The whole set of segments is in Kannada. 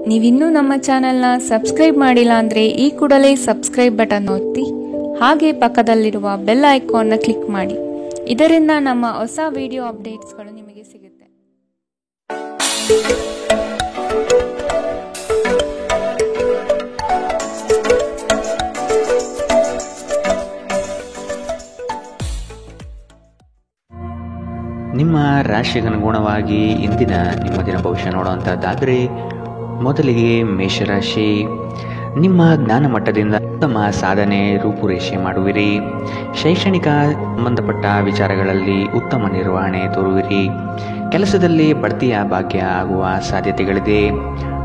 ನೀವಿನ್ನೂ ನಮ್ಮ ಚಾನೆಲ್ನ ಸಬ್ಸ್ಕ್ರೈಬ್ ಮಾಡಿಲ್ಲ ಅಂದರೆ ಈ ಕೂಡಲೇ ಸಬ್ಸ್ಕ್ರೈಬ್ ಬಟನ್ ಒತ್ತಿ ಹಾಗೆ ಪಕ್ಕದಲ್ಲಿರುವ ಬೆಲ್ ಐಕಾನ್ನ ಕ್ಲಿಕ್ ಮಾಡಿ. ಇದರಿಂದ ನಮ್ಮ ಹೊಸ ವಿಡಿಯೋ ಅಪ್ಡೇಟ್ಸ್ಗಳು ನಿಮಗೆ ಸಿಗುತ್ತೆ. ನಿಮ್ಮ ರಾಶಿಗನುಗುಣವಾಗಿ ಇಂದಿನ ನಿಮ್ಮ ದಿನ ಭವಿಷ್ಯ ನೋಡುವಂಥದ್ದಾದರೆ ಮೊದಲಿಗೆ ಮೇಷರಾಶಿ. ನಿಮ್ಮ ಜ್ಞಾನ ಮಟ್ಟದಿಂದ ಉತ್ತಮ ಸಾಧನೆ ರೂಪುರೇಷೆ ಮಾಡುವಿರಿ. ಶೈಕ್ಷಣಿಕ ಸಂಬಂಧಪಟ್ಟ ವಿಚಾರಗಳಲ್ಲಿ ಉತ್ತಮ ನಿರ್ವಹಣೆ ತೋರುವಿರಿ. ಕೆಲಸದಲ್ಲಿ ಬಡ್ತಿಯ ಭಾಗ್ಯ ಆಗುವ ಸಾಧ್ಯತೆಗಳಿದೆ.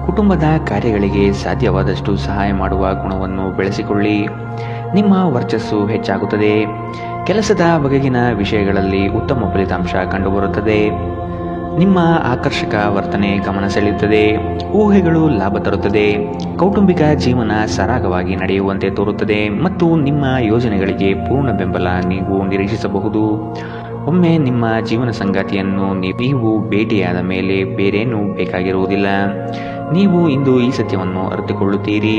ಕುಟುಂಬದ ಕಾರ್ಯಗಳಿಗೆ ಸಾಧ್ಯವಾದಷ್ಟು ಸಹಾಯ ಮಾಡುವ ಗುಣವನ್ನು ಬೆಳೆಸಿಕೊಳ್ಳಿ. ನಿಮ್ಮ ವರ್ಚಸ್ಸು ಹೆಚ್ಚಾಗುತ್ತದೆ. ಕೆಲಸದ ಬಗೆಗಿನ ವಿಷಯಗಳಲ್ಲಿ ಉತ್ತಮ ಫಲಿತಾಂಶ ಕಂಡುಬರುತ್ತದೆ. ನಿಮ್ಮ ಆಕರ್ಷಕ ವರ್ತನೆ ಗಮನ ಸೆಳೆಯುತ್ತದೆ. ಊಹೆಗಳು ಲಾಭ ತರುತ್ತದೆ. ಕೌಟುಂಬಿಕ ಜೀವನ ಸರಾಗವಾಗಿ ನಡೆಯುವಂತೆ ತೋರುತ್ತದೆ ಮತ್ತು ನಿಮ್ಮ ಯೋಜನೆಗಳಿಗೆ ಪೂರ್ಣ ಬೆಂಬಲ ನೀವು ನಿರೀಕ್ಷಿಸಬಹುದು. ಒಮ್ಮೆ ನಿಮ್ಮ ಜೀವನ ಸಂಗಾತಿಯನ್ನು ನೀವು ಭೇಟಿಯಾದ ಮೇಲೆ ಬೇರೇನೂ ಬೇಕಾಗಿರುವುದಿಲ್ಲ. ನೀವು ಇಂದು ಈ ಸತ್ಯವನ್ನು ಅರಿತುಕೊಳ್ಳುತ್ತೀರಿ.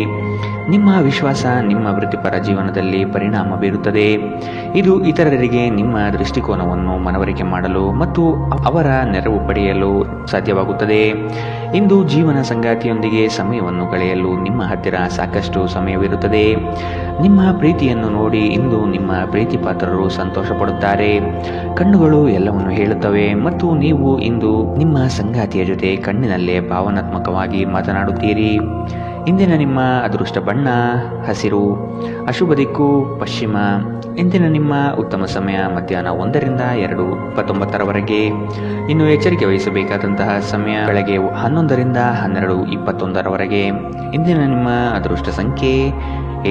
ನಿಮ್ಮ ವಿಶ್ವಾಸ ನಿಮ್ಮ ವೃತ್ತಿಪರ ಜೀವನದಲ್ಲಿ ಪರಿಣಾಮ ಬೀರುತ್ತದೆ. ಇದು ಇತರರಿಗೆ ನಿಮ್ಮ ದೃಷ್ಟಿಕೋನವನ್ನು ಮನವರಿಕೆ ಮಾಡಲು ಮತ್ತು ಅವರ ನೆರವು ಪಡೆಯಲು ಸಾಧ್ಯವಾಗುತ್ತದೆ. ಇಂದು ಜೀವನ ಸಂಗಾತಿಯೊಂದಿಗೆ ಸಮಯವನ್ನು ಕಳೆಯಲು ನಿಮ್ಮ ಹತ್ತಿರ ಸಾಕಷ್ಟು ಸಮಯವಿರುತ್ತದೆ. ನಿಮ್ಮ ಪ್ರೀತಿಯನ್ನು ನೋಡಿ ಇಂದು ನಿಮ್ಮ ಪ್ರೀತಿ ಪಾತ್ರರು ಸಂತೋಷ ಪಡುತ್ತಾರೆ. ಕಣ್ಣುಗಳು ಎಲ್ಲವನ್ನು ಹೇಳುತ್ತವೆ ಮತ್ತು ನೀವು ಇಂದು ನಿಮ್ಮ ಸಂಗಾತಿಯ ಜೊತೆ ಕಣ್ಣಿನಲ್ಲೇ ಭಾವನಾತ್ಮಕವಾಗಿ ಮಾತನಾಡುತ್ತೀರಿ. ಇಂದಿನ ನಿಮ್ಮ ಅದೃಷ್ಟ ಬಣ್ಣ ಹಸಿರು. ಅಶುಭ ದಿಕ್ಕು ಪಶ್ಚಿಮ. ಇಂದಿನ ನಿಮ್ಮ ಉತ್ತಮ ಸಮಯ ಮಧ್ಯಾಹ್ನ 1ರಿಂದ 2:29 ಇನ್ನು ಎಚ್ಚರಿಕೆ ವಹಿಸಬೇಕಾದಂತಹ ಸಮಯ ಬೆಳಗ್ಗೆ 11ರಿಂದ 12:21. ಇಂದಿನ ನಿಮ್ಮ ಅದೃಷ್ಟ ಸಂಖ್ಯೆ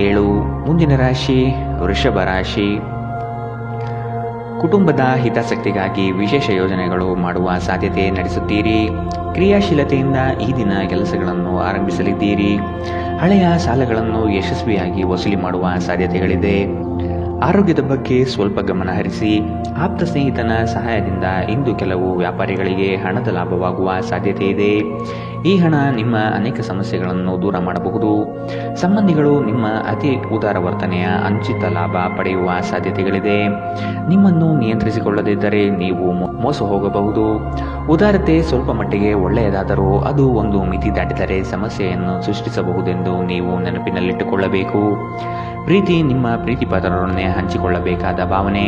7. ಮುಂದಿನ ರಾಶಿ ವೃಷಭ ರಾಶಿ. ಕುಟುಂಬದ ಹಿತಾಸಕ್ತಿಗಾಗಿ ವಿಶೇಷ ಯೋಜನೆಗಳು ಮಾಡುವ ಸಾಧ್ಯತೆ ನಡೆಸುತ್ತೀರಿ. ಕ್ರಿಯಾಶೀಲತೆಯಿಂದ ಈ ದಿನ ಕೆಲಸಗಳನ್ನು ಆರಂಭಿಸಲಿದ್ದೀರಿ. ಹಳೆಯ ಸಾಲಗಳನ್ನು ಯಶಸ್ವಿಯಾಗಿ ವಸೂಲಿ ಮಾಡುವ ಸಾಧ್ಯತೆಗಳಿದೆ. ಆರೋಗ್ಯದ ಬಗ್ಗೆ ಸ್ವಲ್ಪ ಗಮನ ಹರಿಸಿ. ಆಪ್ತ ಸ್ನೇಹಿತನ ಸಹಾಯದಿಂದ ಇಂದು ಕೆಲವು ವ್ಯಾಪಾರಿಗಳಿಗೆ ಹಣದ ಲಾಭವಾಗುವ ಸಾಧ್ಯತೆ ಇದೆ. ಈ ಹಣ ನಿಮ್ಮ ಅನೇಕ ಸಮಸ್ಯೆಗಳನ್ನು ದೂರ ಮಾಡಬಹುದು. ಸಂಬಂಧಿಗಳು ನಿಮ್ಮ ಅತಿ ಉದಾರ ವರ್ತನೆಯ ಅನುಚಿತ ಲಾಭ ಪಡೆಯುವ ಸಾಧ್ಯತೆಗಳಿದೆ. ನಿಮ್ಮನ್ನು ನಿಯಂತ್ರಿಸಿಕೊಳ್ಳದಿದ್ದರೆ ನೀವು ಮೋಸ ಹೋಗಬಹುದು. ಉದಾರತೆ ಸ್ವಲ್ಪ ಮಟ್ಟಿಗೆ ಒಳ್ಳೆಯದಾದರೂ ಅದು ಒಂದು ಮಿತಿ ದಾಟಿದರೆ ಸಮಸ್ಯೆಯನ್ನು ಸೃಷ್ಟಿಸಬಹುದೆಂದು ನೀವು ನೆನಪಿನಲ್ಲಿಟ್ಟುಕೊಳ್ಳಬೇಕು. ಪ್ರೀತಿ ನಿಮ್ಮ ಪ್ರೀತಿ ಪಾತ್ರರೊಡನೆ ಹಂಚಿಕೊಳ್ಳಬೇಕಾದ ಭಾವನೆ.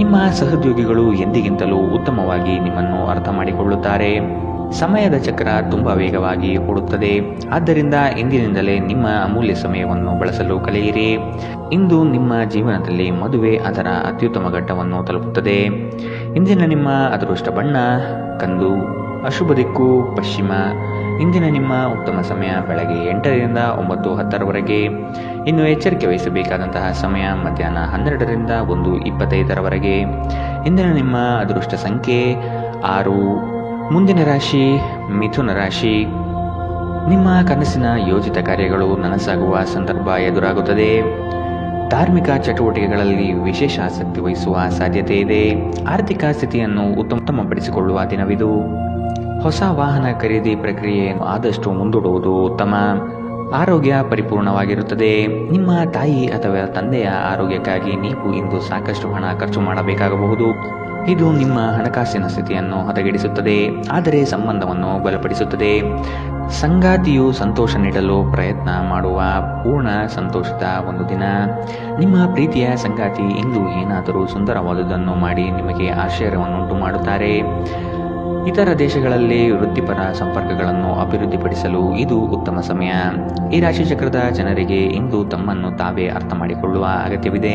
ನಿಮ್ಮ ಸಹೋದ್ಯೋಗಿಗಳು ಎಂದಿಗಿಂತಲೂ ಉತ್ತಮವಾಗಿ ನಿಮ್ಮನ್ನು ಅರ್ಥ ಮಾಡಿಕೊಳ್ಳುತ್ತಾರೆ. ಸಮಯದ ಚಕ್ರ ತುಂಬಾ ವೇಗವಾಗಿ ಓಡುತ್ತದೆ. ಆದ್ದರಿಂದ ಇಂದಿನಿಂದಲೇ ನಿಮ್ಮ ಅಮೂಲ್ಯ ಸಮಯವನ್ನು ಬಳಸಲು ಕಲಿಯಿರಿ. ಇಂದು ನಿಮ್ಮ ಜೀವನದಲ್ಲಿ ಮದುವೆ ಅದರ ಅತ್ಯುತ್ತಮ ಘಟ್ಟವನ್ನು ತಲುಪುತ್ತದೆ. ಇಂದಿನ ನಿಮ್ಮ ಅದೃಷ್ಟ ಬಣ್ಣ ಕಂದು. ಅಶುಭ ದಿಕ್ಕು ಪಶ್ಚಿಮ. ಇಂದಿನ ನಿಮ್ಮ ಉತ್ತಮ ಸಮಯ ಬೆಳಗ್ಗೆ 8ರಿಂದ 9:10. ಇನ್ನು ಎಚ್ಚರಿಕೆ ವಹಿಸಬೇಕಾದಂತಹ ಸಮಯ ಮಧ್ಯಾಹ್ನ 12ರಿಂದ 1:25. ಇಂದಿನ ನಿಮ್ಮ ಅದೃಷ್ಟ ಸಂಖ್ಯೆ 6. ಮುಂದಿನ ರಾಶಿ ಮಿಥುನ ರಾಶಿ. ನಿಮ್ಮ ಕನಸಿನ ಯೋಜಿತ ಕಾರ್ಯಗಳು ನನಸಾಗುವ ಸಂದರ್ಭ ಎದುರಾಗುತ್ತದೆ. ಧಾರ್ಮಿಕ ಚಟುವಟಿಕೆಗಳಲ್ಲಿ ವಿಶೇಷ ಆಸಕ್ತಿ ವಹಿಸುವ ಸಾಧ್ಯತೆ ಇದೆ. ಆರ್ಥಿಕ ಸ್ಥಿತಿಯನ್ನು ಉತ್ತಮಪಡಿಸಿಕೊಳ್ಳುವ ದಿನವಿದು. ಹೊಸ ವಾಹನ ಖರೀದಿ ಪ್ರಕ್ರಿಯೆಯನ್ನು ಆದಷ್ಟು ಮುಂದೂಡುವುದು ಉತ್ತಮ. ಆರೋಗ್ಯ ಪರಿಪೂರ್ಣವಾಗಿರುತ್ತದೆ. ನಿಮ್ಮ ತಾಯಿ ಅಥವಾ ತಂದೆಯ ಆರೋಗ್ಯಕ್ಕಾಗಿ ನೀವು ಇಂದು ಸಾಕಷ್ಟು ಹಣ ಖರ್ಚು ಮಾಡಬೇಕಾಗಬಹುದು. ಇದು ನಿಮ್ಮ ಹಣಕಾಸಿನ ಸ್ಥಿತಿಯನ್ನು ಹದಗೆಡಿಸುತ್ತದೆ, ಆದರೆ ಸಂಬಂಧವನ್ನು ಬಲಪಡಿಸುತ್ತದೆ. ಸಂಗಾತಿಯು ಸಂತೋಷ ನೀಡಲು ಪ್ರಯತ್ನ ಮಾಡುವ ಪೂರ್ಣ ಸಂತೋಷದ ಒಂದು ದಿನ. ನಿಮ್ಮ ಪ್ರೀತಿಯ ಸಂಗಾತಿ ಇಂದು ಏನಾದರೂ ಸುಂದರವಾದುದನ್ನು ಮಾಡಿ ನಿಮಗೆ ಆಶ್ಚರ್ಯವನ್ನುಂಟು ಮಾಡುತ್ತಾರೆ. ಇತರ ದೇಶಗಳಲ್ಲಿ ವೃತ್ತಿಪರ ಸಂಪರ್ಕಗಳನ್ನು ಅಭಿವೃದ್ಧಿಪಡಿಸಲು ಇದು ಉತ್ತಮ ಸಮಯ. ಈ ರಾಶಿಚಕ್ರದ ಜನರಿಗೆ ಇಂದು ತಮ್ಮನ್ನು ತಾವೇ ಅರ್ಥ ಮಾಡಿಕೊಳ್ಳುವ ಅಗತ್ಯವಿದೆ.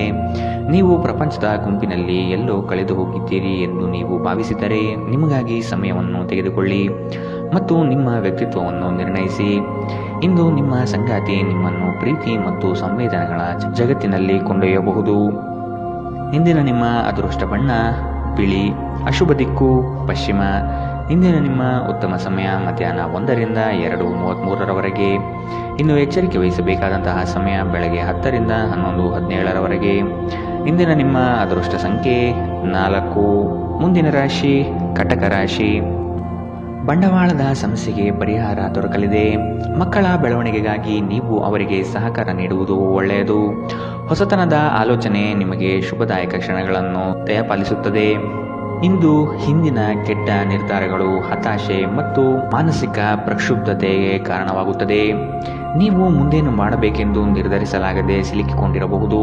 ನೀವು ಪ್ರಪಂಚದ ಗುಂಪಿನಲ್ಲಿ ಎಲ್ಲೋ ಕಳೆದು ಹೋಗಿದ್ದೀರಿ ಎಂದು ನೀವು ಭಾವಿಸಿದರೆ ನಿಮಗಾಗಿ ಸಮಯವನ್ನು ತೆಗೆದುಕೊಳ್ಳಿ ಮತ್ತು ನಿಮ್ಮ ವ್ಯಕ್ತಿತ್ವವನ್ನು ನಿರ್ಣಯಿಸಿ. ಇಂದು ನಿಮ್ಮ ಸಂಗಾತಿ ನಿಮ್ಮನ್ನು ಪ್ರೀತಿ ಮತ್ತು ಸಂವೇದನೆಗಳ ಜಗತ್ತಿನಲ್ಲಿ ಕೊಂಡೊಯ್ಯಬಹುದು. ಇಂದಿನ ನಿಮ್ಮ ಅದೃಷ್ಟ ಬಣ್ಣ ಬಿಳಿ. ಅಶುಭ ದಿಕ್ಕು ಪಶ್ಚಿಮ. ಇಂದಿನ ನಿಮ್ಮ ಉತ್ತಮ ಸಮಯ ಮಧ್ಯಾಹ್ನ 1ರಿಂದ 2:33. ಇನ್ನು ಎಚ್ಚರಿಕೆ ವಹಿಸಬೇಕಾದಂತಹ ಸಮಯ ಬೆಳಗ್ಗೆ 10ರಿಂದ 11:17. ಇಂದಿನ ನಿಮ್ಮ ಅದೃಷ್ಟ ಸಂಖ್ಯೆ 4. ಮುಂದಿನ ರಾಶಿ ಕಟಕ ರಾಶಿ. ಬಂಡವಾಳದ ಸಮಸ್ಯೆಗೆ ಪರಿಹಾರ ದೊರಕಲಿದೆ. ಮಕ್ಕಳ ಬೆಳವಣಿಗೆಗಾಗಿ ನೀವು ಅವರಿಗೆ ಸಹಕಾರ ನೀಡುವುದು ಒಳ್ಳೆಯದು. ಹೊಸತನದ ಆಲೋಚನೆ ನಿಮಗೆ ಶುಭದಾಯಕ ಕ್ಷಣಗಳನ್ನು ದಯಪಾಲಿಸುತ್ತದೆ. ಇಂದು ಹಿಂದಿನ ಕೆಟ್ಟ ನಿರ್ಧಾರಗಳು ಹತಾಶೆ ಮತ್ತು ಮಾನಸಿಕ ಪ್ರಕ್ಷುಬ್ಧತೆಗೆ ಕಾರಣವಾಗುತ್ತದೆ. ನೀವು ಮುಂದೇನು ಮಾಡಬೇಕೆಂದು ನಿರ್ಧರಿಸಲಾಗದೆ ಸಿಲುಕಿಕೊಂಡಿರಬಹುದು.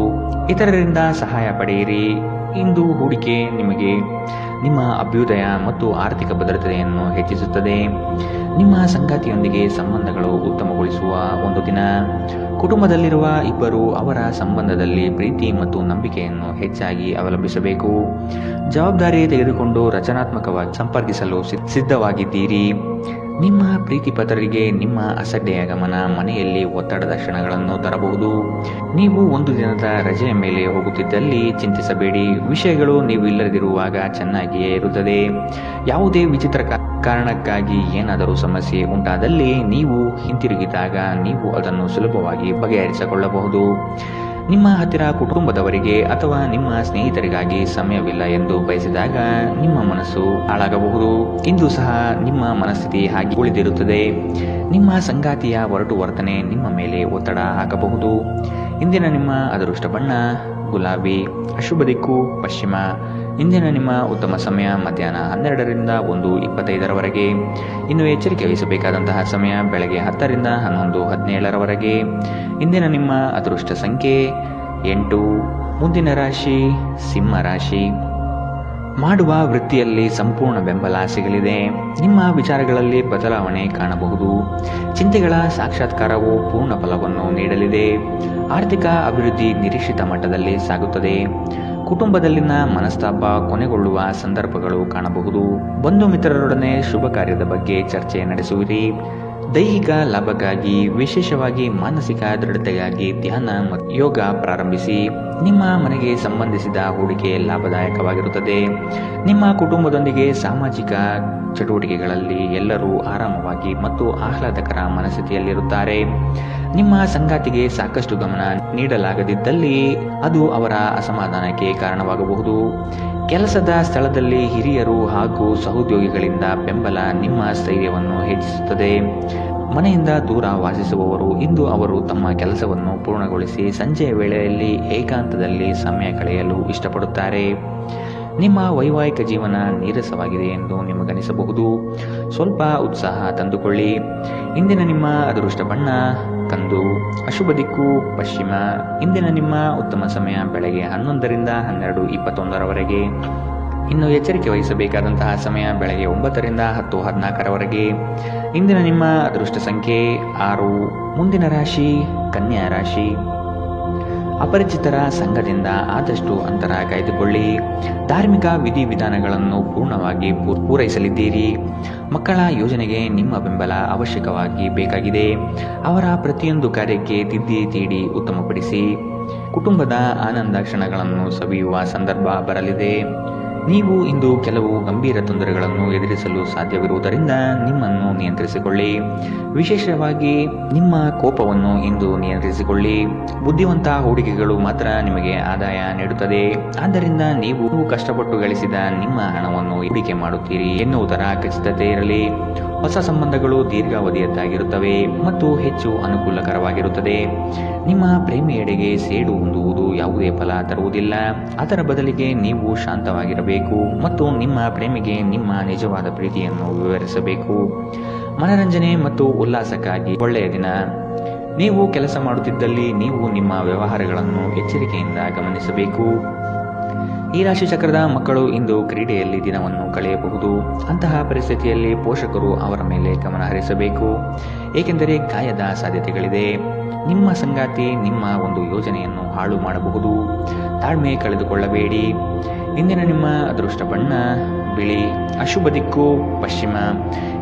ಇತರರಿಂದ ಸಹಾಯ ಪಡೆಯಿರಿ. ಇಂದು ಹೂಡಿಕೆ ನಿಮಗೆ ನಿಮ್ಮ ಅಭ್ಯುದಯ ಮತ್ತು ಆರ್ಥಿಕ ಭದ್ರತೆಯನ್ನು ಹೆಚ್ಚಿಸುತ್ತದೆ. ನಿಮ್ಮ ಸಂಗಾತಿಯೊಂದಿಗೆ ಸಂಬಂಧಗಳು ಉತ್ತಮಗೊಳಿಸುವ ಒಂದು ದಿನ. ಕುಟುಂಬದಲ್ಲಿರುವ ಇಬ್ಬರು ಅವರ ಸಂಬಂಧದಲ್ಲಿ ಪ್ರೀತಿ ಮತ್ತು ನಂಬಿಕೆಯನ್ನು ಹೆಚ್ಚಾಗಿ ಅವಲಂಬಿಸಬೇಕು. ಜವಾಬ್ದಾರಿ ತೆಗೆದುಕೊಂಡು ರಚನಾತ್ಮಕವಾಗಿ ಸಂಪರ್ಕಿಸಲು ಸಿದ್ಧವಾಗಿದ್ದೀರಿ. ನಿಮ್ಮ ಪ್ರೀತಿ ಪತ್ರರಿಗೆ ನಿಮ್ಮ ಅಸಡ್ಡೆಯ ಗಮನ ಮನೆಯಲ್ಲಿ ಒತ್ತಡದ ಕ್ಷಣಗಳನ್ನು ತರಬಹುದು. ನೀವು ಒಂದು ದಿನದ ರಜೆಯ ಮೇಲೆ ಹೋಗುತ್ತಿದ್ದಲ್ಲಿ ಚಿಂತಿಸಬೇಡಿ. ವಿಷಯಗಳು ನೀವು ಇಲ್ಲದಿರುವಾಗ ಚೆನ್ನಾಗಿಯೇ ಇರುತ್ತದೆ. ಯಾವುದೇ ವಿಚಿತ್ರ ಕಾರಣಕ್ಕಾಗಿ ಏನಾದರೂ ಸಮಸ್ಯೆ ಉಂಟಾದಲ್ಲಿ ನೀವು ಹಿಂತಿರುಗಿದಾಗ ನೀವು ಅದನ್ನು ಸುಲಭವಾಗಿ ಬಗೆಹರಿಸಿಕೊಳ್ಳಬಹುದು. ನಿಮ್ಮ ಹತ್ತಿರ ಕುಟುಂಬದವರಿಗೆ ಅಥವಾ ನಿಮ್ಮ ಸ್ನೇಹಿತರಿಗಾಗಿ ಸಮಯವಿಲ್ಲ ಎಂದು ಬಯಸಿದಾಗ ನಿಮ್ಮ ಮನಸ್ಸು ಹಾಳಾಗಬಹುದು. ಇಂದು ಸಹ ನಿಮ್ಮ ಮನಸ್ಥಿತಿ ಹಾಗೆ ಉಳಿದಿರುತ್ತದೆ. ನಿಮ್ಮ ಸಂಗಾತಿಯ ಒರಟು ವರ್ತನೆ ನಿಮ್ಮ ಮೇಲೆ ಒತ್ತಡ ಹಾಕಬಹುದು. ಇಂದಿನ ನಿಮ್ಮ ಅದೃಷ್ಟ ಬಣ್ಣ ಗುಲಾಬಿ. ಅಶುಭ ದಿಕ್ಕು ಪಶ್ಚಿಮ. ಇಂದಿನ ನಿಮ್ಮ ಉತ್ತಮ ಸಮಯ ಮಧ್ಯಾಹ್ನ 12ರಿಂದ 1:25ರವರೆಗೆ. ಇನ್ನು ಎಚ್ಚರಿಕೆ ವಹಿಸಬೇಕಾದಂತಹ ಸಮಯ ಬೆಳಗ್ಗೆ 10ರಿಂದ 11:17ರವರೆಗೆ. ಇಂದಿನ ನಿಮ್ಮ ಅದೃಷ್ಟ ಸಂಖ್ಯೆ 8. ಮುಂದಿನ ರಾಶಿ ಸಿಂಹ ರಾಶಿ. ಮಾಡುವ ವೃತ್ತಿಯಲ್ಲಿ ಸಂಪೂರ್ಣ ಬೆಂಬಲ ಸಿಗಲಿದೆ. ನಿಮ್ಮ ವಿಚಾರಗಳಲ್ಲಿ ಬದಲಾವಣೆ ಕಾಣಬಹುದು. ಚಿಂತೆಗಳ ಸಾಕ್ಷಾತ್ಕಾರವು ಪೂರ್ಣ ಫಲವನ್ನು ನೀಡಲಿದೆ. ಆರ್ಥಿಕ ಅಭಿವೃದ್ಧಿ ನಿರೀಕ್ಷಿತ ಮಟ್ಟದಲ್ಲಿ ಸಾಗುತ್ತದೆ. ಕುಟುಂಬದಲ್ಲಿನ ಮನಸ್ತಾಪ ಕೊನೆಗೊಳ್ಳುವ ಸಂದರ್ಭಗಳು ಕಾಣಬಹುದು. ಬಂಧು ಮಿತ್ರರೊಡನೆ ಶುಭ ಕಾರ್ಯದ ಬಗ್ಗೆ ಚರ್ಚೆ ನಡೆಸುವಿರಿ. ದೈಹಿಕ ಲಾಭಕ್ಕಾಗಿ ವಿಶೇಷವಾಗಿ ಮಾನಸಿಕ ದೃಢತೆಗಾಗಿ ಧ್ಯಾನ ಮತ್ತು ಯೋಗ ಪ್ರಾರಂಭಿಸಿ. ನಿಮ್ಮ ಮನೆಗೆ ಸಂಬಂಧಿಸಿದ ಹೂಡಿಕೆ ಲಾಭದಾಯಕವಾಗಿರುತ್ತದೆ. ನಿಮ್ಮ ಕುಟುಂಬದೊಂದಿಗೆ ಸಾಮಾಜಿಕ ಚಟುವಟಿಕೆಗಳಲ್ಲಿ ಎಲ್ಲರೂ ಆರಾಮವಾಗಿ ಮತ್ತು ಆಹ್ಲಾದಕರ ಮನಸ್ಥಿತಿಯಲ್ಲಿರುತ್ತಾರೆ. ನಿಮ್ಮ ಸಂಗಾತಿಗೆ ಸಾಕಷ್ಟು ಗಮನ ನೀಡಲಾಗದಿದ್ದಲ್ಲಿ ಅದು ಅವರ ಅಸಮಾಧಾನಕ್ಕೆ ಕಾರಣವಾಗಬಹುದು. ಕೆಲಸದ ಸ್ಥಳದಲ್ಲಿ ಹಿರಿಯರು ಹಾಗೂ ಸಹೋದ್ಯೋಗಿಗಳಿಂದ ಬೆಂಬಲ ನಿಮ್ಮ ಸ್ಥೈರ್ಯವನ್ನು ಹೆಚ್ಚಿಸುತ್ತದೆ. ಮನೆಯಿಂದ ದೂರ ವಾಸಿಸುವವರು ಇಂದು ಅವರು ತಮ್ಮ ಕೆಲಸವನ್ನು ಪೂರ್ಣಗೊಳಿಸಿ ಸಂಜೆಯ ವೇಳೆಯಲ್ಲಿ ಏಕಾಂತದಲ್ಲಿ ಸಮಯ ಕಳೆಯಲು ಇಷ್ಟಪಡುತ್ತಾರೆ. ನಿಮ್ಮ ವೈವಾಹಿಕ ಜೀವನ ನೀರಸವಾಗಿದೆ ಎಂದು ನಿಮಗನಿಸಬಹುದು. ಸ್ವಲ್ಪ ಉತ್ಸಾಹ ತಂದುಕೊಳ್ಳಿ. ಇಂದಿನ ನಿಮ್ಮ ಅದೃಷ್ಟ ಬಣ್ಣ ಕಂದು. ಅಶುಭ ದಿಕ್ಕು ಪಶ್ಚಿಮ. ಇಂದಿನ ನಿಮ್ಮ ಉತ್ತಮ ಸಮಯ ಬೆಳಗ್ಗೆ 11ರಿಂದ 12:21ರವರೆಗೆ. ಇನ್ನು ಎಚ್ಚರಿಕೆ ವಹಿಸಬೇಕಾದಂತಹ ಸಮಯ ಬೆಳಗ್ಗೆ 9ರಿಂದ 10:14ರವರೆಗೆ. ಇಂದಿನ ನಿಮ್ಮ ಅದೃಷ್ಟ ಸಂಖ್ಯೆ 6. ಮುಂದಿನ ರಾಶಿ ಕನ್ಯಾ ರಾಶಿ. ಅಪರಿಚಿತರ ಸಂಘದಿಂದ ಆದಷ್ಟು ಅಂತರ ಕಾಯ್ದುಕೊಳ್ಳಿ. ಧಾರ್ಮಿಕ ವಿಧಿವಿಧಾನಗಳನ್ನು ಪೂರ್ಣವಾಗಿ ಪೂರೈಸಲಿದ್ದೀರಿ. ಮಕ್ಕಳ ಯೋಜನೆಗೆ ನಿಮ್ಮ ಬೆಂಬಲ ಅವಶ್ಯಕವಾಗಿ ಬೇಕಾಗಿದೆ. ಅವರ ಪ್ರತಿಯೊಂದು ಕಾರ್ಯಕ್ಕೆ ತಿದ್ದಿ ತೀಡಿ ಉತ್ತಮಪಡಿಸಿ. ಕುಟುಂಬದ ಆನಂದ ಕ್ಷಣಗಳನ್ನು ಸವಿಯುವ ಸಂದರ್ಭ ಬರಲಿದೆ. ನೀವು ಇಂದು ಕೆಲವು ಗಂಭೀರ ತೊಂದರೆಗಳನ್ನು ಎದುರಿಸಲು ಸಾಧ್ಯವಿರುವುದರಿಂದ ನಿಮ್ಮನ್ನು ನಿಯಂತ್ರಿಸಿಕೊಳ್ಳಿ. ವಿಶೇಷವಾಗಿ ನಿಮ್ಮ ಕೋಪವನ್ನು ಇಂದು ನಿಯಂತ್ರಿಸಿಕೊಳ್ಳಿ. ಬುದ್ಧಿವಂತ ಹೂಡಿಕೆಗಳು ಮಾತ್ರ ನಿಮಗೆ ಆದಾಯ ನೀಡುತ್ತದೆ. ಆದ್ದರಿಂದ ನೀವು ಕಷ್ಟಪಟ್ಟು ಗಳಿಸಿದ ನಿಮ್ಮ ಹಣವನ್ನು ಹೂಡಿಕೆ ಮಾಡುತ್ತೀರಿ ಎನ್ನುವುದರ ಖಚಿತತೆ ಇರಲಿ. ಹೊಸ ಸಂಬಂಧಗಳು ದೀರ್ಘಾವಧಿಯದ್ದಾಗಿರುತ್ತವೆ ಮತ್ತು ಹೆಚ್ಚು ಅನುಕೂಲಕರವಾಗಿರುತ್ತದೆ. ನಿಮ್ಮ ಪ್ರೇಮಿಯೆಡೆಗೆ ಸೇಡು ಹೊಂದುವುದು ಯಾವುದೇ ಫಲ ತರುವುದಿಲ್ಲ. ಅದರ ಬದಲಿಗೆ ನೀವು ಶಾಂತವಾಗಿರಬೇಕು ಮತ್ತು ನಿಮ್ಮ ಪ್ರೇಮಿಗೆ ನಿಮ್ಮ ನಿಜವಾದ ಪ್ರೀತಿಯನ್ನು ವಿವರಿಸಬೇಕು. ಮನರಂಜನೆ ಮತ್ತು ಉಲ್ಲಾಸಕ್ಕಾಗಿ ಒಳ್ಳೆಯ ದಿನ. ನೀವು ಕೆಲಸ ಮಾಡುತ್ತಿದ್ದಲ್ಲಿ ನೀವು ನಿಮ್ಮ ವ್ಯವಹಾರಗಳನ್ನು ಎಚ್ಚರಿಕೆಯಿಂದ ಗಮನಿಸಬೇಕು. ಈ ರಾಶಿ ಚಕ್ರದ ಮಕ್ಕಳು ಇಂದು ಕ್ರೀಡೆಯಲ್ಲಿ ದಿನವನ್ನು ಕಳೆಯಬಹುದು. ಅಂತಹ ಪರಿಸ್ಥಿತಿಯಲ್ಲಿ ಪೋಷಕರು ಅವರ ಮೇಲೆ ಗಮನ ಹರಿಸಬೇಕು, ಏಕೆಂದರೆ ಗಾಯದ ಸಾಧ್ಯತೆಗಳಿದೆ. ನಿಮ್ಮ ಸಂಗಾತಿ ನಿಮ್ಮ ಒಂದು ಯೋಜನೆಯನ್ನು ಹಾಳು ಮಾಡಬಹುದು. ತಾಳ್ಮೆ ಕಳೆದುಕೊಳ್ಳಬೇಡಿ. ಇಂದಿನ ನಿಮ್ಮ ಅದೃಷ್ಟ ಬಣ್ಣ ಬಿಳಿ. ಅಶುಭ ದಿಕ್ಕು ಪಶ್ಚಿಮ.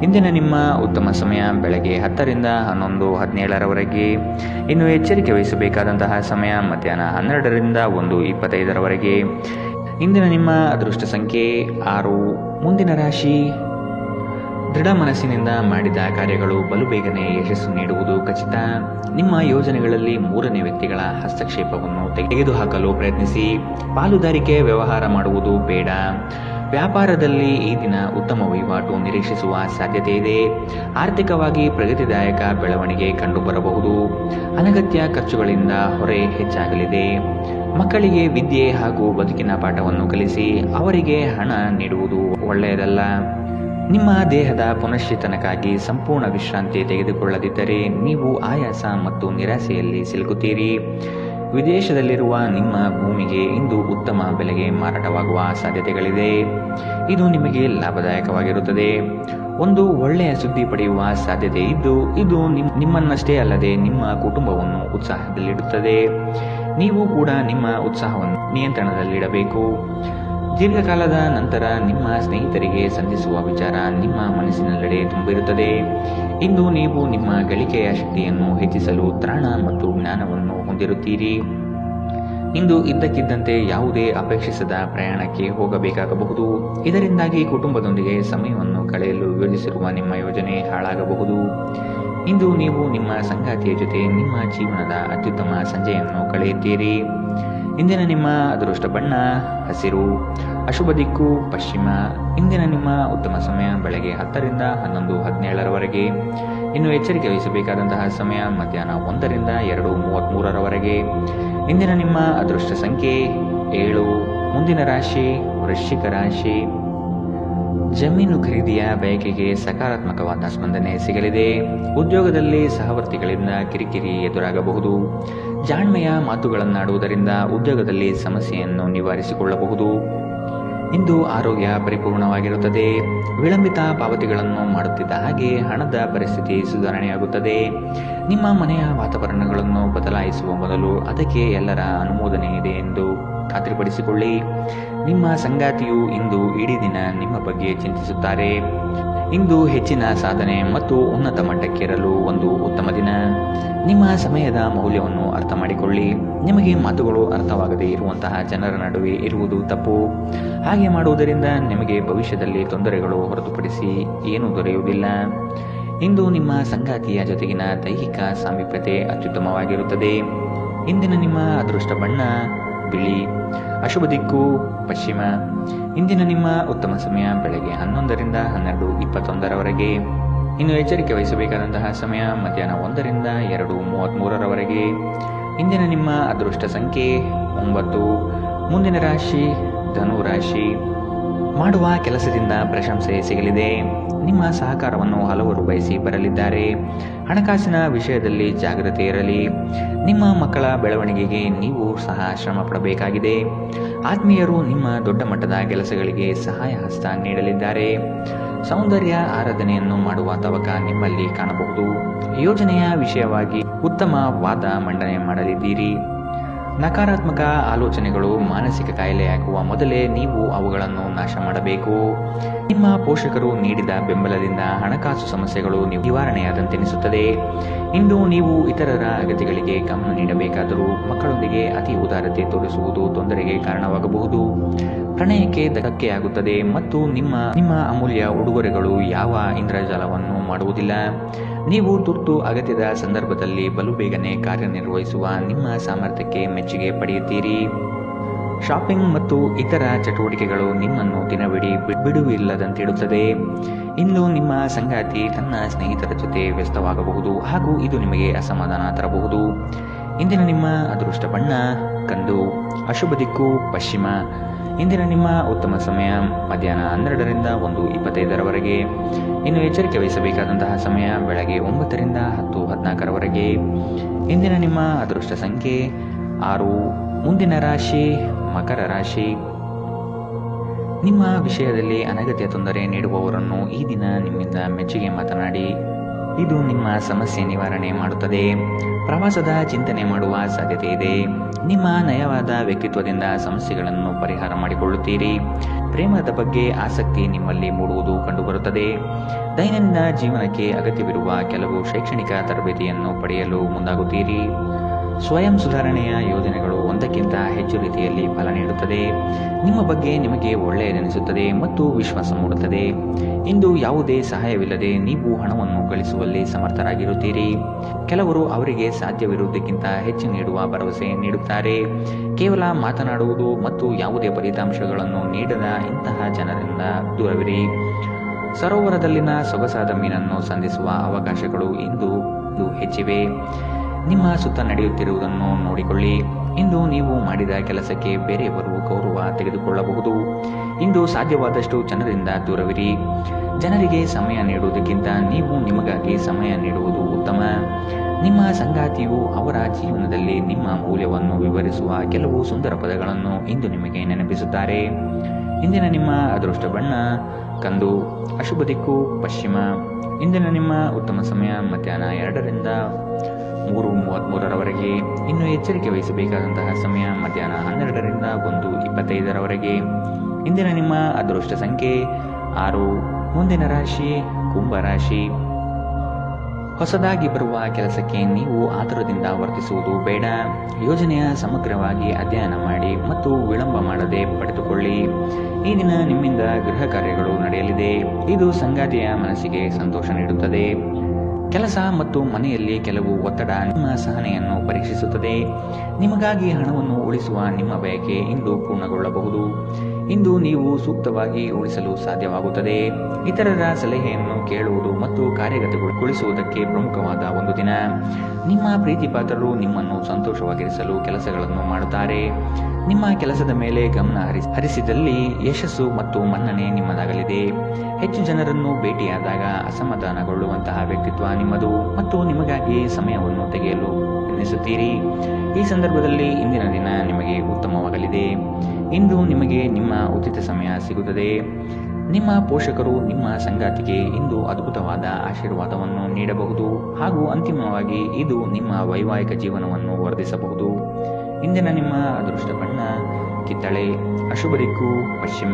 ಇಂದಿನ ನಿಮ್ಮ ಉತ್ತಮ ಸಮಯ ಬೆಳಗ್ಗೆ 10ರಿಂದ 11:17ರವರೆಗೆ. ಇನ್ನು ಎಚ್ಚರಿಕೆ ವಹಿಸಬೇಕಾದಂತಹ ಸಮಯ ಮಧ್ಯಾಹ್ನ 12ರಿಂದ 1:25ರವರೆಗೆ. ಇಂದಿನ ನಿಮ್ಮ ಅದೃಷ್ಟ ಸಂಖ್ಯೆ 6. ಮುಂದಿನ ರಾಶಿ ದೃಢ ಮನಸ್ಸಿನಿಂದ ಮಾಡಿದ ಕಾರ್ಯಗಳು ಬಲು ಬೇಗನೆ ಯಶಸ್ಸು ನೀಡುವುದು ಖಚಿತ. ನಿಮ್ಮ ಯೋಜನೆಗಳಲ್ಲಿ ಮೂರನೇ ವ್ಯಕ್ತಿಗಳ ಹಸ್ತಕ್ಷೇಪವನ್ನು ತೆಗೆದುಹಾಕಲು ಪ್ರಯತ್ನಿಸಿ. ಪಾಲುದಾರಿಕೆ ವ್ಯವಹಾರ ಮಾಡುವುದು ಬೇಡ. ವ್ಯಾಪಾರದಲ್ಲಿ ಈ ದಿನ ಉತ್ತಮ ವಹಿವಾಟು ನಿರೀಕ್ಷಿಸುವ ಸಾಧ್ಯತೆ ಇದೆ. ಆರ್ಥಿಕವಾಗಿ ಪ್ರಗತಿದಾಯಕ ಬೆಳವಣಿಗೆ ಕಂಡುಬರಬಹುದು. ಅನಗತ್ಯ ಖರ್ಚುಗಳಿಂದ ಹೊರೆ ಹೆಚ್ಚಾಗಲಿದೆ. ಮಕ್ಕಳಿಗೆ ವಿದ್ಯೆ ಹಾಗೂ ಬದುಕಿನ ಪಾಠವನ್ನು ಕಲಿಸಿ ಅವರಿಗೆ ಹಣ ನೀಡುವುದು ಒಳ್ಳೆಯದಲ್ಲ. ನಿಮ್ಮ ದೇಹದ ಪುನಶ್ಚೇತನಕ್ಕಾಗಿ ಸಂಪೂರ್ಣ ವಿಶ್ರಾಂತಿ ತೆಗೆದುಕೊಳ್ಳದಿದ್ದರೆ ನೀವು ಆಯಾಸ ಮತ್ತು ನಿರಾಸೆಯಲ್ಲಿ ಸಿಲುಕುತ್ತೀರಿ. ವಿದೇಶದಲ್ಲಿರುವ ನಿಮ್ಮ ಭೂಮಿಗೆ ಇಂದು ಉತ್ತಮ ಬೆಲೆಗೆ ಮಾರಾಟವಾಗುವ ಸಾಧ್ಯತೆಗಳಿದೆ. ಇದು ನಿಮಗೆ ಲಾಭದಾಯಕವಾಗಿರುತ್ತದೆ. ಒಂದು ಒಳ್ಳೆಯ ಸುದ್ದಿ ಪಡೆಯುವ ಸಾಧ್ಯತೆ ಇದ್ದು ಇದು ನಿಮ್ಮನ್ನಷ್ಟೇ ಅಲ್ಲದೆ ನಿಮ್ಮ ಕುಟುಂಬವನ್ನು ಉತ್ಸಾಹದಲ್ಲಿಡುತ್ತದೆ. ನೀವು ಕೂಡ ನಿಮ್ಮ ಉತ್ಸಾಹವನ್ನು ನಿಯಂತ್ರಣದಲ್ಲಿಡಬೇಕು. ದೀರ್ಘಕಾಲದ ನಂತರ ನಿಮ್ಮ ಸ್ನೇಹಿತರಿಗೆ ಸಂಧಿಸುವ ವಿಚಾರ ನಿಮ್ಮ ಮನಸ್ಸಿನೆಲ್ಲೆಡೆ ತುಂಬಿರುತ್ತದೆ. ಇಂದು ನೀವು ನಿಮ್ಮ ಗಳಿಕೆಯ ಶಕ್ತಿಯನ್ನು ಹೆಚ್ಚಿಸಲು ತ್ರಾಣ ಮತ್ತು ಜ್ಞಾನವನ್ನು ಹೊಂದಿರುತ್ತೀರಿ. ಇಂದು ಇದ್ದಕ್ಕಿದ್ದಂತೆ ಯಾವುದೇ ಅಪೇಕ್ಷಿಸದ ಪ್ರಯಾಣಕ್ಕೆ ಹೋಗಬೇಕಾಗಬಹುದು. ಇದರಿಂದಾಗಿ ಕುಟುಂಬದೊಂದಿಗೆ ಸಮಯವನ್ನು ಕಳೆಯಲು ಯೋಜಿಸಿರುವ ನಿಮ್ಮ ಯೋಜನೆ ಹಾಳಾಗಬಹುದು. ಇಂದು ನೀವು ನಿಮ್ಮ ಸಂಗಾತಿಯ ಜೊತೆ ನಿಮ್ಮ ಜೀವನದ ಅತ್ಯುತ್ತಮ ಸಂಜೆಯನ್ನು ಕಳೆಯುತ್ತೀರಿ. ಇಂದಿನ ನಿಮ್ಮ ಅದೃಷ್ಟ ಬಣ್ಣ ಹಸಿರು. ಅಶುಭ ದಿಕ್ಕು ಪಶ್ಚಿಮ. ಇಂದಿನ ನಿಮ್ಮ ಉತ್ತಮ ಸಮಯ ಬೆಳಗ್ಗೆ 10 ರಿಂದ 11:17 ಇನ್ನು ಎಚ್ಚರಿಕೆ ವಹಿಸಬೇಕಾದಂತಹ ಸಮಯ ಮಧ್ಯಾಹ್ನ 1 ರಿಂದ 2:33 ಇಂದಿನ ನಿಮ್ಮ ಅದೃಷ್ಟ ಸಂಖ್ಯೆ 7. ಮುಂದಿನ ರಾಶಿ ವೃಶ್ಚಿಕ ರಾಶಿ. ಜಮೀನು ಖರೀದಿಯ ಬಯಕೆಗೆ ಸಕಾರಾತ್ಮಕವಾದ ಸ್ಪಂದನೆ ಸಿಗಲಿದೆ. ಉದ್ಯೋಗದಲ್ಲಿ ಸಹವರ್ತಿಗಳಿಂದ ಕಿರಿಕಿರಿ ಎದುರಾಗಬಹುದು. ಜಾಣ್ಮೆಯ ಮಾತುಗಳನ್ನಾಡುವುದರಿಂದ ಉದ್ಯೋಗದಲ್ಲಿ ಸಮಸ್ಯೆಯನ್ನು ನಿವಾರಿಸಿಕೊಳ್ಳಬಹುದು. ಇಂದು ಆರೋಗ್ಯ ಪರಿಪೂರ್ಣವಾಗಿರುತ್ತದೆ. ವಿಳಂಬಿತ ಪಾವತಿಗಳನ್ನು ಮಾಡುತ್ತಿದ್ದ ಹಾಗೆ ಹಣದ ಪರಿಸ್ಥಿತಿ ಸುಧಾರಣೆಯಾಗುತ್ತದೆ. ನಿಮ್ಮ ಮನೆಯ ವಾತಾವರಣಗಳನ್ನು ಬದಲಾಯಿಸುವ ಮೊದಲು ಅದಕ್ಕೆ ಎಲ್ಲರ ಅನುಮೋದನೆ ಇದೆ ಎಂದು ಖಾತ್ರಿಪಡಿಸಿಕೊಳ್ಳಿ. ನಿಮ್ಮ ಸಂಗಾತಿಯು ಇಂದು ಇಡೀ ದಿನ ನಿಮ್ಮ ಬಗ್ಗೆ ಚಿಂತಿಸುತ್ತಾರೆ. ಇಂದು ಹೆಚ್ಚಿನ ಸಾಧನೆ ಮತ್ತು ಉನ್ನತ ಮಟ್ಟಕ್ಕೇರಲು ಒಂದು ಉತ್ತಮ ದಿನ. ನಿಮ್ಮ ಸಮಯದ ಮೌಲ್ಯವನ್ನು ಅರ್ಥ ಮಾಡಿಕೊಳ್ಳಿ. ನಿಮಗೆ ಮಾತುಗಳು ಅರ್ಥವಾಗದೇ ಇರುವಂತಹ ಜನರ ನಡುವೆ ಇರುವುದು ತಪ್ಪು. ಹಾಗೆ ಮಾಡುವುದರಿಂದ ನಿಮಗೆ ಭವಿಷ್ಯದಲ್ಲಿ ತೊಂದರೆಗಳು ಹೊರತುಪಡಿಸಿ ಏನೂ ದೊರೆಯುವುದಿಲ್ಲ. ಇಂದು ನಿಮ್ಮ ಸಂಗಾತಿಯ ಜೊತೆಗಿನ ದೈಹಿಕ ಸಾಮೀಪ್ಯತೆ ಅತ್ಯುತ್ತಮವಾಗಿರುತ್ತದೆ. ಇಂದಿನ ನಿಮ್ಮ ಅದೃಷ್ಟ ಬಣ್ಣ ಬಿಳಿ. ಅಶುಭ ದಿಕ್ಕು ಪಶ್ಚಿಮ. ಇಂದಿನ ನಿಮ್ಮ ಉತ್ತಮ ಸಮಯ ಬೆಳಗ್ಗೆ 11 ರಿಂದ 12:21 ಇನ್ನು ಎಚ್ಚರಿಕೆ ವಹಿಸಬೇಕಾದಂತಹ ಸಮಯ ಮಧ್ಯಾಹ್ನ 1 ರಿಂದ 2:33 ಇಂದಿನ ನಿಮ್ಮ ಅದೃಷ್ಟ ಸಂಖ್ಯೆ 9. ಮುಂದಿನ ರಾಶಿ ಧನು ರಾಶಿ. ಮಾಡುವ ಕೆಲಸದಿಂದ ಪ್ರಶಂಸೆ ಸಿಗಲಿದೆ. ನಿಮ್ಮ ಸಹಕಾರವನ್ನು ಹಲವರು ಬಯಸಿ ಬರಲಿದ್ದಾರೆ. ಹಣಕಾಸಿನ ವಿಷಯದಲ್ಲಿ ಜಾಗ್ರತೆ ಇರಲಿ. ನಿಮ್ಮ ಮಕ್ಕಳ ಬೆಳವಣಿಗೆಗೆ ನೀವು ಸಹ ಶ್ರಮ ಪಡಬೇಕಾಗಿದೆ. ಆತ್ಮೀಯರು ನಿಮ್ಮ ದೊಡ್ಡ ಮಟ್ಟದ ಕೆಲಸಗಳಿಗೆ ಸಹಾಯ ಹಸ್ತ ನೀಡಲಿದ್ದಾರೆ. ಸೌಂದರ್ಯ ಆರಾಧನೆಯನ್ನು ಮಾಡುವ ತವಕ ನಿಮ್ಮಲ್ಲಿ ಕಾಣಬಹುದು. ಯೋಜನೆಯ ವಿಷಯವಾಗಿ ಉತ್ತಮ ವಾದ ಮಂಡನೆ ಮಾಡಲಿದ್ದೀರಿ. ನಕಾರಾತ್ಮಕ ಆಲೋಚನೆಗಳು ಮಾನಸಿಕ ಕಾಯಿಲೆಯಾಗುವ ಮೊದಲೇ ನೀವು ಅವುಗಳನ್ನು ನಾಶ ಮಾಡಬೇಕು. ನಿಮ್ಮ ಪೋಷಕರು ನೀಡಿದ ಬೆಂಬಲದಿಂದ ಹಣಕಾಸು ಸಮಸ್ಯೆಗಳು ನಿವಾರಣೆಯಾದಂತೆನಿಸುತ್ತದೆ. ಇಂದು ನೀವು ಇತರರ ಅಗತ್ಯಗಳಿಗೆ ಗಮನ ನೀಡಬೇಕಾದರೂ ಮಕ್ಕಳೊಂದಿಗೆ ಅತಿ ಉದಾರತೆ ತೋರಿಸುವುದು ತೊಂದರೆಗೆ ಕಾರಣವಾಗಬಹುದು. ಪ್ರಣಯಕ್ಕೆ ಧಕ್ಕೆಯಾಗುತ್ತದೆ ಮತ್ತು ನಿಮ್ಮ ಅಮೂಲ್ಯ ಉಡುಗೊರೆಗಳು ಯಾವ ಇಂದ್ರಜಾಲವನ್ನು ಮಾಡುವುದಿಲ್ಲ. ನೀವು ತುರ್ತು ಅಗತ್ಯದ ಸಂದರ್ಭದಲ್ಲಿ ಬಲು ಬೇಗನೆ ಕಾರ್ಯನಿರ್ವಹಿಸುವ ನಿಮ್ಮ ಸಾಮರ್ಥ್ಯಕ್ಕೆ ಮೆಚ್ಚುಗೆ ಪಡೆಯುತ್ತೀರಿ. ಶಾಪಿಂಗ್ ಮತ್ತು ಇತರ ಚಟುವಟಿಕೆಗಳು ನಿಮ್ಮನ್ನು ದಿನವಿಡೀ ಬಿಡುವಿಲ್ಲದಂತಿಡುತ್ತದೆ. ಇಂದು ನಿಮ್ಮ ಸಂಗಾತಿ ತನ್ನ ಸ್ನೇಹಿತರ ಜೊತೆ ವ್ಯಸ್ತವಾಗಬಹುದು ಹಾಗೂ ಇದು ನಿಮಗೆ ಅಸಮಾಧಾನ ತರಬಹುದು. ಇಂದಿನ ನಿಮ್ಮ ಅದೃಷ್ಟ ಬಣ್ಣ ಕಂದು. ಅಶುಭ ದಿಕ್ಕು ಪಶ್ಚಿಮ. ಇಂದಿನ ನಿಮ್ಮ ಉತ್ತಮ ಸಮಯ ಮಧ್ಯಾಹ್ನ 12 ರಿಂದ 1:25 ಇನ್ನು ಎಚ್ಚರಿಕೆ ವಹಿಸಬೇಕಾದಂತಹ ಸಮಯ ಬೆಳಗ್ಗೆ 9 ರಿಂದ 10:14 ಇಂದಿನ ನಿಮ್ಮ ಅದೃಷ್ಟ ಸಂಖ್ಯೆ 6. ಮುಂದಿನ ರಾಶಿ ಮಕರ ರಾಶಿ. ನಿಮ್ಮ ವಿಷಯದಲ್ಲಿ ಅನಗತ್ಯ ತೊಂದರೆ ನೀಡುವವರನ್ನು ಈ ದಿನ ನಿಮ್ಮಿಂದ ಮೆಚ್ಚುಗೆ ಮಾತನಾಡಿ ಇದು ನಿಮ್ಮ ಸಮಸ್ಯೆ ನಿವಾರಣೆ ಮಾಡುತ್ತದೆ. ಪ್ರವಾಸದ ಚಿಂತನೆ ಮಾಡುವ ಸಾಧ್ಯತೆ ಇದೆ. ನಿಮ್ಮ ನಯವಾದ ವ್ಯಕ್ತಿತ್ವದಿಂದ ಸಮಸ್ಯೆಗಳನ್ನು ಪರಿಹಾರ ಮಾಡಿಕೊಳ್ಳುತ್ತೀರಿ. ಪ್ರೇಮದ ಬಗ್ಗೆ ಆಸಕ್ತಿ ನಿಮ್ಮಲ್ಲಿ ಮೂಡುವುದು ಕಂಡುಬರುತ್ತದೆ. ದೈನಂದಿನ ಜೀವನಕ್ಕೆ ಅಗತ್ಯವಿರುವ ಕೆಲವು ಶೈಕ್ಷಣಿಕ ತರಬೇತಿಯನ್ನು ಪಡೆಯಲು ಮುಂದಾಗುತ್ತೀರಿ. ಸ್ವಯಂ ಸುಧಾರಣೆಯ ಯೋಜನೆಗಳು ಒಂದಕ್ಕಿಂತ ಹೆಚ್ಚು ರೀತಿಯಲ್ಲಿ ಫಲ ನೀಡುತ್ತದೆ. ನಿಮ್ಮ ಬಗ್ಗೆ ನಿಮಗೆ ಒಳ್ಳೆಯದೆನಿಸುತ್ತದೆ ಮತ್ತು ವಿಶ್ವಾಸ ಮೂಡುತ್ತದೆ. ಇಂದು ಯಾವುದೇ ಸಹಾಯವಿಲ್ಲದೆ ನೀವು ಹಣವನ್ನು ಗಳಿಸುವಲ್ಲಿ ಸಮರ್ಥರಾಗಿರುತ್ತೀರಿ. ಕೆಲವರು ಅವರಿಗೆ ಸಾಧ್ಯವಿರುವುದಕ್ಕಿಂತ ಹೆಚ್ಚು ನೀಡುವ ಭರವಸೆ ನೀಡುತ್ತಾರೆ. ಕೇವಲ ಮಾತನಾಡುವುದು ಮತ್ತು ಯಾವುದೇ ಫಲಿತಾಂಶಗಳನ್ನು ನೀಡದ ಇಂತಹ ಜನರಿಂದ ದೂರವಿರಿ. ಸರೋವರದಲ್ಲಿನ ಸೊಗಸಾದ ಮೀನನ್ನು ಸಂಧಿಸುವ ಅವಕಾಶಗಳು ಇಂದು ಹೆಚ್ಚಿವೆ. ನಿಮ್ಮ ಸುತ್ತ ನಡೆಯುತ್ತಿರುವುದನ್ನು ನೋಡಿಕೊಳ್ಳಿ. ಇಂದು ನೀವು ಮಾಡಿದ ಕೆಲಸಕ್ಕೆ ಬೇರೆಯವರು ಗೌರವ ತೆಗೆದುಕೊಳ್ಳಬಹುದು. ಇಂದು ಸಾಧ್ಯವಾದಷ್ಟು ಜನರಿಂದ ದೂರವಿರಿ. ಜನರಿಗೆ ಸಮಯ ನೀಡುವುದಕ್ಕಿಂತ ನೀವು ನಿಮಗಾಗಿ ಸಮಯ ನೀಡುವುದು ಉತ್ತಮ. ನಿಮ್ಮ ಸಂಗಾತಿಯು ಅವರ ಜೀವನದಲ್ಲಿ ನಿಮ್ಮ ಮೌಲ್ಯವನ್ನು ವಿವರಿಸುವ ಕೆಲವು ಸುಂದರ ಪದಗಳನ್ನು ಇಂದು ನಿಮಗೆ ನೆನಪಿಸುತ್ತಾರೆ. ಇಂದಿನ ನಿಮ್ಮ ಅದೃಷ್ಟ ಬಣ್ಣ ಕಂದು. ಅಶುಭ ದಿಕ್ಕು ಪಶ್ಚಿಮ. ಇಂದಿನ ನಿಮ್ಮ ಉತ್ತಮ ಸಮಯ ಮಧ್ಯಾಹ್ನ 2 ರಿಂದ 3:33 ಇನ್ನು ಎಚ್ಚರಿಕೆ ವಹಿಸಬೇಕಾದಂತಹ ಸಮಯ ಮಧ್ಯಾಹ್ನ 12 ರಿಂದ 1:25 ಇಂದಿನ ನಿಮ್ಮ ಅದೃಷ್ಟ ಸಂಖ್ಯೆ 6. ಮುಂದಿನ ರಾಶಿ ಕುಂಭರಾಶಿ. ಹೊಸದಾಗಿ ಬರುವ ಕೆಲಸಕ್ಕೆ ನೀವು ಆತುರದಿಂದ ವರ್ತಿಸುವುದು ಬೇಡ. ಯೋಜನೆಯ ಸಮಗ್ರವಾಗಿ ಅಧ್ಯಯನ ಮಾಡಿ ಮತ್ತು ವಿಳಂಬ ಮಾಡದೆ ಪಡೆದುಕೊಳ್ಳಿ. ಈ ದಿನ ನಿಮ್ಮಿಂದ ಗೃಹ ಕಾರ್ಯಗಳು ನಡೆಯಲಿದೆ. ಇದು ಸಂಗಾತಿಯ ಮನಸ್ಸಿಗೆ ಸಂತೋಷ ನೀಡುತ್ತದೆ. ಕೆಲಸ ಮತ್ತು ಮನೆಯಲ್ಲಿ ಕೆಲವು ಒತ್ತಡ ನಿಮ್ಮ ಸಹನೆಯನ್ನು ಪರೀಕ್ಷಿಸುತ್ತದೆ. ನಿಮಗಾಗಿ ಹಣವನ್ನು ಉಳಿಸುವ ನಿಮ್ಮ ಬಯಕೆ ಇಂದು ಪೂರ್ಣಗೊಳ್ಳಬಹುದು. ಇಂದು ನೀವು ಸೂಕ್ತವಾಗಿ ಉಳಿಸಲು ಸಾಧ್ಯವಾಗುತ್ತದೆ. ಇತರರ ಸಲಹೆಯನ್ನು ಕೇಳುವುದು ಮತ್ತು ಕಾರ್ಯಗತಗೊಳಿಸುವುದಕ್ಕೆ ಪ್ರಮುಖವಾದ ಒಂದು ದಿನ. ನಿಮ್ಮ ಪ್ರೀತಿಪಾತ್ರರು ನಿಮ್ಮನ್ನು ಸಂತೋಷವಾಗಿರಿಸಲು ಕೆಲಸಗಳನ್ನು ಮಾಡುತ್ತಾರೆ. ನಿಮ್ಮ ಕೆಲಸದ ಮೇಲೆ ಗಮನ ಹರಿಸಿದಲ್ಲಿ ಯಶಸ್ಸು ಮತ್ತು ಮನ್ನಣೆ ನಿಮ್ಮದಾಗಲಿದೆ. ಹೆಚ್ಚು ಜನರನ್ನು ಭೇಟಿಯಾದಾಗ ಅಸಮಾಧಾನಗೊಳ್ಳುವಂತಹ ವ್ಯಕ್ತಿತ್ವ ನಿಮ್ಮದು ಮತ್ತು ನಿಮಗಾಗಿ ಸಮಯವನ್ನು ತೆಗೆಯಲು ಯತ್ನಿಸುತ್ತೀರಿ. ಈ ಸಂದರ್ಭದಲ್ಲಿ ಇಂದಿನ ದಿನ ನಿಮಗೆ ಉತ್ತಮವಾಗಲಿದೆ. ಇಂದು ನಿಮಗೆ ನಿಮ್ಮ ಉಚಿತ ಸಮಯ ಸಿಗುತ್ತದೆ. ನಿಮ್ಮ ಪೋಷಕರು ನಿಮ್ಮ ಸಂಗಾತಿಗೆ ಇಂದು ಅದ್ಭುತವಾದ ಆಶೀರ್ವಾದವನ್ನು ನೀಡಬಹುದು ಹಾಗೂ ಅಂತಿಮವಾಗಿ ಇದು ನಿಮ್ಮ ವೈವಾಹಿಕ ಜೀವನವನ್ನು ವರ್ಧಿಸಬಹುದು. ಇಂದಿನ ನಿಮ್ಮ ಅದೃಷ್ಟ ಬಣ್ಣ ಕಿತ್ತಳೆ. ಅಶುಭ ದಿಕ್ಕು ಪಶ್ಚಿಮ.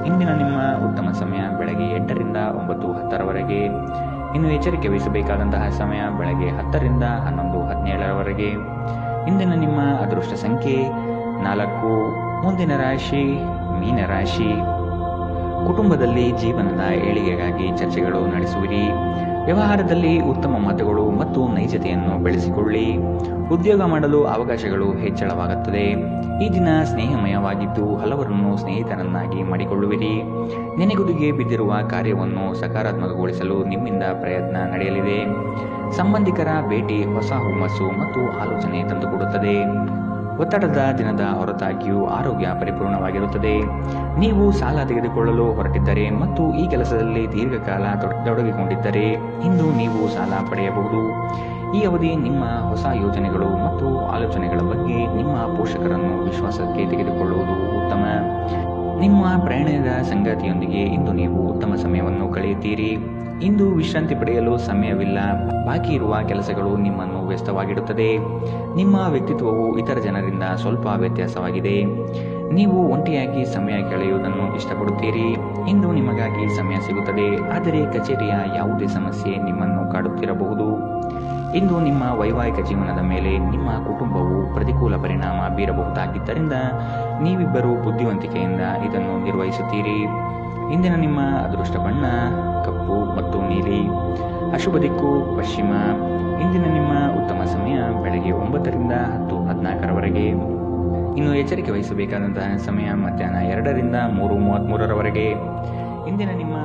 ಇಂದಿನ ನಿಮ್ಮ ಉತ್ತಮ ಸಮಯ ಬೆಳಗ್ಗೆ 8 ರಿಂದ 9:10 ಇನ್ನು ಎಚ್ಚರಿಕೆ ವಹಿಸಬೇಕಾದಂತಹ ಸಮಯ ಬೆಳಗ್ಗೆ 10 ರಿಂದ 11:17 ಇಂದಿನ ನಿಮ್ಮ ಅದೃಷ್ಟ ಸಂಖ್ಯೆ 4. ಮುಂದಿನ ರಾಶಿ ಮೀನರಾಶಿ. ಕುಟುಂಬದಲ್ಲಿ ಜೀವನದ ಏಳಿಗೆಗಾಗಿ ಚರ್ಚೆಗಳು ನಡೆಸುವಿರಿ. ವ್ಯವಹಾರದಲ್ಲಿ ಉತ್ತಮ ಮಾತುಗಳು ಮತ್ತು ನೈಜತೆಯನ್ನು ಬೆಳೆಸಿಕೊಳ್ಳಿ. ಉದ್ಯೋಗ ಮಾಡಲು ಅವಕಾಶಗಳು ಹೆಚ್ಚಳವಾಗುತ್ತದೆ. ಈ ದಿನ ಸ್ನೇಹಮಯವಾಗಿದ್ದು ಹಲವರನ್ನು ಸ್ನೇಹಿತರನ್ನಾಗಿ ಮಾಡಿಕೊಳ್ಳುವಿರಿ. ನೆನೆಗುದಿಗೆ ಬಿದ್ದಿರುವ ಕಾರ್ಯವನ್ನು ಸಕಾರಾತ್ಮಕಗೊಳಿಸಲು ನಿಮ್ಮಿಂದ ಪ್ರಯತ್ನ ನಡೆಯಲಿದೆ. ಸಂಬಂಧಿಕರ ಭೇಟಿ ಹೊಸ ಹುಮ್ಮಸ್ಸು ಮತ್ತು ಆಲೋಚನೆ ತಂದುಕೊಡುತ್ತದೆ. ಒತ್ತಡದ ದಿನದ ಹೊರತಾಗಿಯೂ ಆರೋಗ್ಯ ಪರಿಪೂರ್ಣವಾಗಿರುತ್ತದೆ. ನೀವು ಸಾಲ ತೆಗೆದುಕೊಳ್ಳಲು ಹೊರಟಿದ್ದರೆ ಮತ್ತು ಈ ಕೆಲಸದಲ್ಲಿ ದೀರ್ಘಕಾಲ ತೊಡಗಿಕೊಂಡಿದ್ದರೆ ಇಂದು ನೀವು ಸಾಲ ಪಡೆಯಬಹುದು. ಈ ಅವಧಿ ನಿಮ್ಮ ಹೊಸ ಯೋಜನೆಗಳು ಮತ್ತು ಆಲೋಚನೆಗಳ ಬಗ್ಗೆ ನಿಮ್ಮ ಪೋಷಕರನ್ನು ವಿಶ್ವಾಸಕ್ಕೆ ತೆಗೆದುಕೊಳ್ಳುವುದು ಉತ್ತಮ. ನಿಮ್ಮ ಪ್ರಯಾಣದ ಸಂಗಾತಿಯೊಂದಿಗೆ ಇಂದು ನೀವು ಉತ್ತಮ ಸಮಯವನ್ನು ಕಳೆಯುತ್ತೀರಿ. ಇಂದು ವಿಶ್ರಾಂತಿ ಪಡೆಯಲು ಸಮಯವಿಲ್ಲ. ಬಾಕಿ ಇರುವ ಕೆಲಸಗಳು ನಿಮ್ಮನ್ನು ವ್ಯಸ್ತವಾಗಿಡುತ್ತದೆ. ನಿಮ್ಮ ವ್ಯಕ್ತಿತ್ವವು ಇತರ ಜನರಿಂದ ಸ್ವಲ್ಪ ವ್ಯತ್ಯಾಸವಾಗಿದೆ. ನೀವು ಒಂಟಿಯಾಗಿ ಸಮಯ ಕಳೆಯುವುದನ್ನು ಇಷ್ಟಪಡುತ್ತೀರಿ. ಇಂದು ನಿಮಗಾಗಿ ಸಮಯ ಸಿಗುತ್ತದೆ, ಆದರೆ ಕಚೇರಿಯ ಯಾವುದೇ ಸಮಸ್ಯೆ ನಿಮ್ಮನ್ನು ಕಾಡುತ್ತಿರಬಹುದು. ಇಂದು ನಿಮ್ಮ ವೈವಾಹಿಕ ಜೀವನದ ಮೇಲೆ ನಿಮ್ಮ ಕುಟುಂಬವು ಪ್ರತಿಕೂಲ ಪರಿಣಾಮ ಬೀರಬಹುದಾಗಿದ್ದರಿಂದ ನೀವಿಬ್ಬರು ಬುದ್ಧಿವಂತಿಕೆಯಿಂದ ಇದನ್ನು ನಿರ್ವಹಿಸುತ್ತೀರಿ. ಇಂದಿನ ನಿಮ್ಮ ಅದೃಷ್ಟ ಬಣ್ಣ ಕಪ್ಪು ಮತ್ತು ನೀಲಿ. ಅಶುಭ ದಿಕ್ಕು ಪಶ್ಚಿಮ. ಇಂದಿನ ನಿಮ್ಮ ಉತ್ತಮ ಸಮಯ ಬೆಳಗ್ಗೆ 9 ರಿಂದ 10:14 ಇನ್ನು ಎಚ್ಚರಿಕೆ ವಹಿಸಬೇಕಾದಂತಹ ಸಮಯ ಮಧ್ಯಾಹ್ನ 2 ರಿಂದ 3:33 ಇಂದಿನ ನಿಮ್ಮ